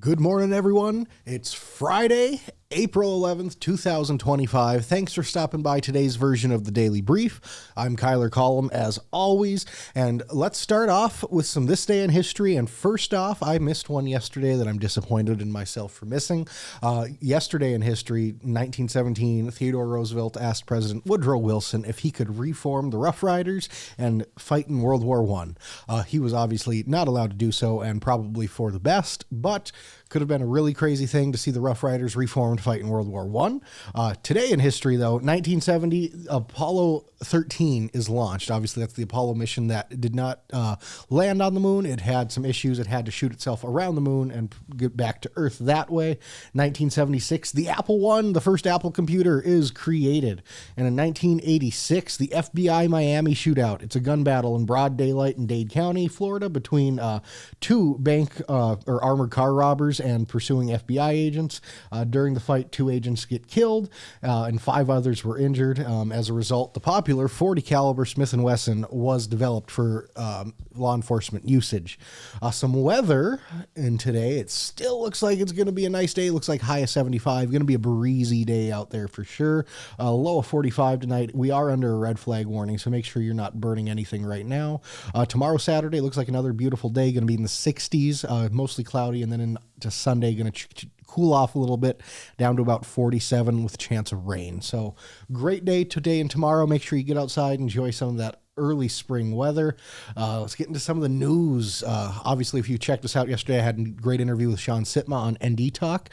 Good morning, everyone. It's Friday, April 11th, 2025. Thanks for stopping by today's version of the Daily Brief. I'm Kyler Collum, as always, and let's start off with some This Day in History. And first off, I missed one yesterday that I'm disappointed in myself for missing. Yesterday in history, 1917, Theodore Roosevelt asked President Woodrow Wilson if he could reform the Rough Riders and fight in World War I. He was obviously not allowed to do so, and probably for the best, but could have been a really crazy thing to see the Rough Riders reformed fight in World War I. Today in history, though, 1970, Apollo 13 is launched. Obviously, that's the Apollo mission that did not land on the moon. It had some issues. It had to shoot itself around the moon and get back to Earth that way. 1976, the Apple I, the first Apple computer, is created. And in 1986, the FBI Miami shootout. It's a gun battle in broad daylight in Dade County, Florida, between two bank or armored car robbers and pursuing FBI agents. During the fight, 2 agents get killed and 5 others were injured. As a result, the popular 40 caliber Smith & Wesson was developed for law enforcement usage. Some weather in today. It still looks like it's going to be a nice day. It looks like high of 75. Going to be a breezy day out there for sure. Low of 45 tonight. We are under a red flag warning, so make sure you're not burning anything right now. Tomorrow, Saturday, looks like another beautiful day. Going to be in the 60s, mostly cloudy, and then into Sunday, going to cool off a little bit down to about 47 with a chance of rain. So great day today and tomorrow. Make sure you get outside, enjoy some of that early spring weather. Let's get into some of the news. Obviously, if you checked us out yesterday, I had a great interview with Shaun Sipma on ND Talk.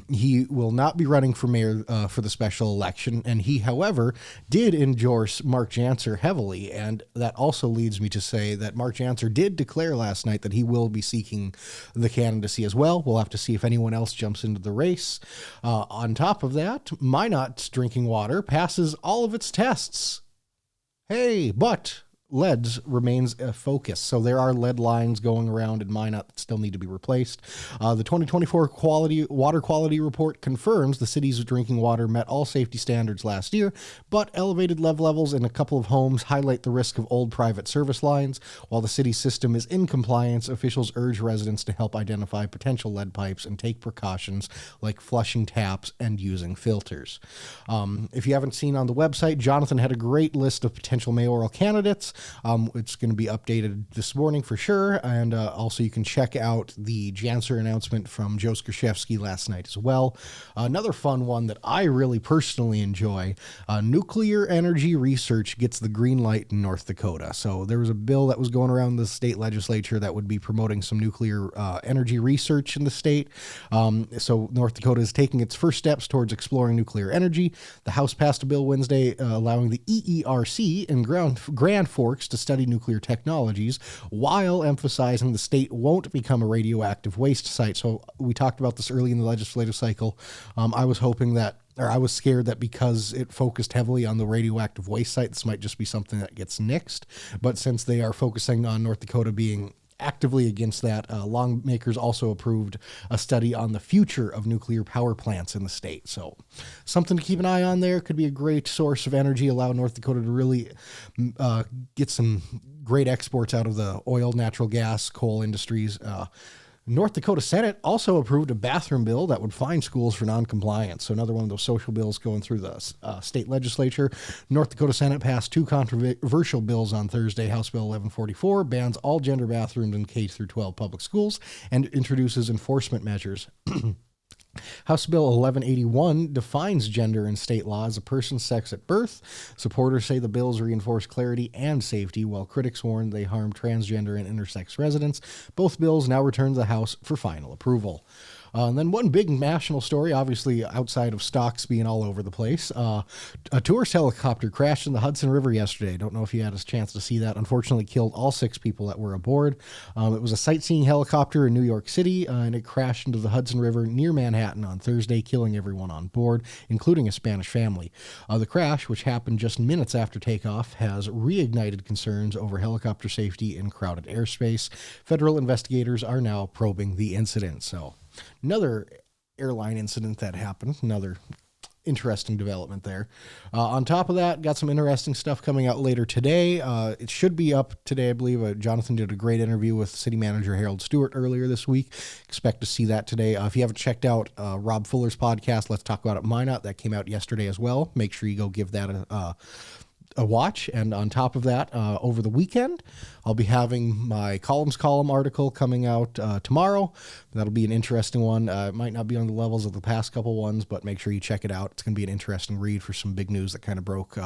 He will not be running for mayor for the special election, and he, however, did endorse Mark Jantzer heavily, and that also leads me to say that Mark Jantzer did declare last night that he will be seeking the candidacy as well. We'll have to see if anyone else jumps into the race. On top of that, Minot's drinking water passes all of its tests. Hey, but leads remains a focus. So there are lead lines going around in Minot that still need to be replaced. The 2024 water quality report confirms the city's drinking water met all safety standards last year, but elevated lead levels in a couple of homes highlight the risk of old private service lines. While the city system is in compliance, officials urge residents to help identify potential lead pipes and take precautions like flushing taps and using filters. If you haven't seen on the website, Jonathan had a great list of potential mayoral candidates. It's going to be updated this morning for sure, and also you can check out the Jantzer announcement from Joe Skrzypski last night as well. Another fun one that I really personally enjoy, nuclear energy research gets the green light in North Dakota. So there was a bill that was going around the state legislature that would be promoting some nuclear energy research in the state. So North Dakota is taking its first steps towards exploring nuclear energy. The House passed a bill Wednesday allowing the EERC in Grand Forks to study nuclear technologies while emphasizing the state won't become a radioactive waste site. So we talked about this early in the legislative cycle. I was scared that because it focused heavily on the radioactive waste site, this might just be something that gets nixed. But since they are focusing on North Dakota being actively against that, lawmakers also approved a study on the future of nuclear power plants in the state. So something to keep an eye on there. Could be a great source of energy, allow North Dakota to really get some great exports out of the oil, natural gas, coal industries. North Dakota Senate also approved a bathroom bill that would fine schools for noncompliance. So another one of those social bills going through the state legislature. North Dakota Senate passed 2 controversial bills on Thursday. House Bill 1144 bans all gender bathrooms in K through 12 public schools and introduces enforcement measures. House Bill 1181 defines gender in state law as a person's sex at birth. Supporters say the bills reinforce clarity and safety, while critics warn they harm transgender and intersex residents. Both bills now return to the House for final approval. And then one big national story, obviously outside of stocks being all over the place. A tourist helicopter crashed in the Hudson River yesterday. Don't know if you had a chance to see that. Unfortunately, killed all 6 people that were aboard. It was a sightseeing helicopter in New York City, and it crashed into the Hudson River near Manhattan on Thursday, killing everyone on board, including a Spanish family. The crash, which happened just minutes after takeoff, has reignited concerns over helicopter safety in crowded airspace. Federal investigators are now probing the incident. So another airline incident that happened, another interesting development there. On top of that, got some interesting stuff coming out later today. It should be up today, I believe. Jonathan did a great interview with City Manager Harold Stewart earlier this week. Expect to see that today. If you haven't checked out Rob Fuller's podcast, Let's Talk About It Minot, that came out yesterday as well. Make sure you go give that a watch. And on top of that, over the weekend, I'll be having my Columns Column article coming out tomorrow. That'll be an interesting one. It might not be on the levels of the past couple ones, but make sure you check it out. It's going to be an interesting read for some big news that kind of broke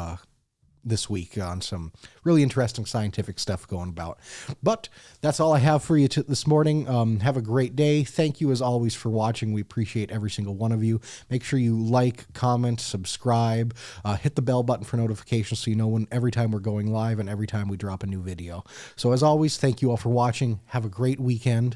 this week on some really interesting scientific stuff going about. But that's all I have for you this morning. Have a great day. Thank you as always for watching. We appreciate every single one of you. Make sure you like, comment, subscribe, hit the bell button for notifications so you know every time we're going live and every time we drop a new video. So as always, thank you all for watching. Have a great weekend.